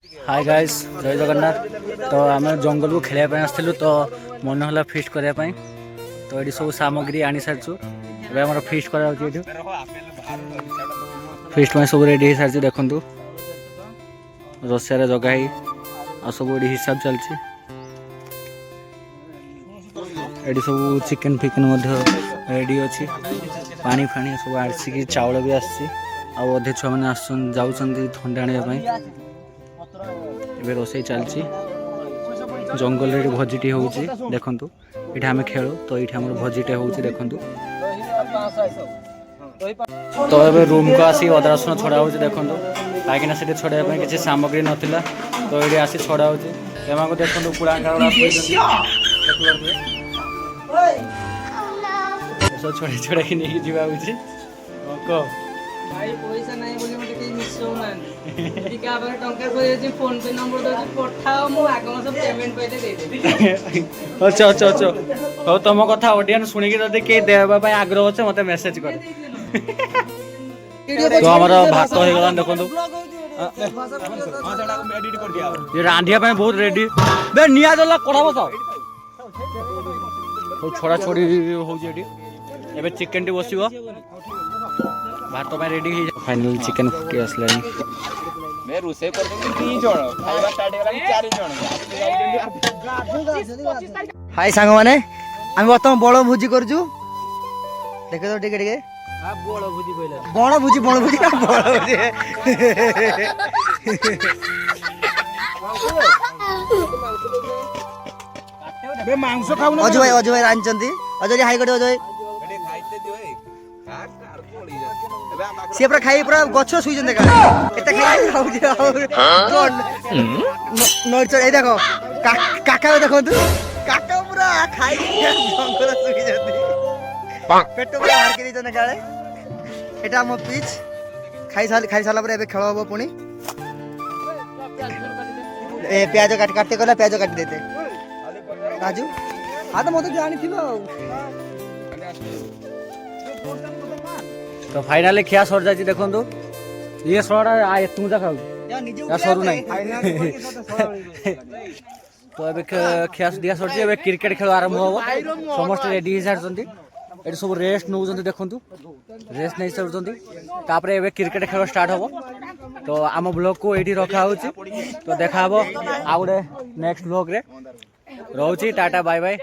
Hi guys जय जगन्नाथ। तो आम जंगल को खेलने आसलु तो मन है फिस्ट करने तो ये सब सामग्री आनी सारी आम फिस्ट कर फिस्ट में सब रेडी हो सारी देखु रोसियार जगह आ सब ये हिसाब चलती सब चिकेन फिकेन रेडी अच्छी पानी फाणी सब आसिक चाउल भी आसी आधे छुआ मैंने जाऊँगी थंडा आने रोसई चलती जंगल रे भोजीटी हो देखु ये आम खेलु तो ये आम भोजीटे हो देखु तो ये रूम को आसी अदा रसुण छड़ा हो देखु कहीं से छड़ाई किसी सामग्री नाला तो ये आसी छड़ा हो देखो पुड़ा छड़े छड़ा कि नहीं जावा कह भाई पैसा नहीं बोली मते के मिसो मान यदि का बारे टंका को फोन पे नंबर दो पठाओ मु आगम सब पेमेंट पहले दे दे अच्छा अच्छा अच्छा हो तुम कथा ऑडियंस सुनी कि जदी के देबा पय आग्रह होचे मते मेसेज कर तो हमरा भात हो गला देखंतु ये रांधिया पे बहुत रेडी बे निया दला कोठा बसाओ तो छोड़ा छोड़ी हो जेडी एबे चिकन टी बसिबो भात तो रेडी फाइनल चिकन फुटी आसलानी मैं रुसे कर दूंगी 3 जण खाइबा स्टार्ट होला 4 जण हाय सांग माने हम बर्तमान बड़ भोजी करजु देखे तो टिके टिके हां बड़ भोजी कहला बड़ भोजी का बड़ भोजी बे मांस खाऊ ना अजय भाई रांचंदी अजय हाई कर अजय बेटे खाइते दियो ए कार पड़ी जा सी पूरा खाई पूरा गछ सुई जंदे का एते खाई खाऊ जे नोट ए देखो काका देखो तू काका पूरा खाई जंगल सुई जंदे पेट पूरा मार के जने काले एटा हम पिच खाई साला पर एबे खेल होबो पुनी ए प्याज काटते गला प्याज काट देते राजू हां तो मते जानी थिबो तो फाइनली खिया सर जाची देखो ये सरा तू जा खाऊ या सरू नहीं तो ए खिया दिया सर ए क्रिकेट खेल आरंभ हो समस्त रेडी सारी ये सब रेस्ट नौ देखु रेस्ट नहीं सारी तापर ए क्रिकेट खेल स्टार्ट हम तो आम ब्लॉग को ये रखा हो तो देखा आ गोटे नेक्स्ट ब्लॉग रे रोची टाटा बाय बाय।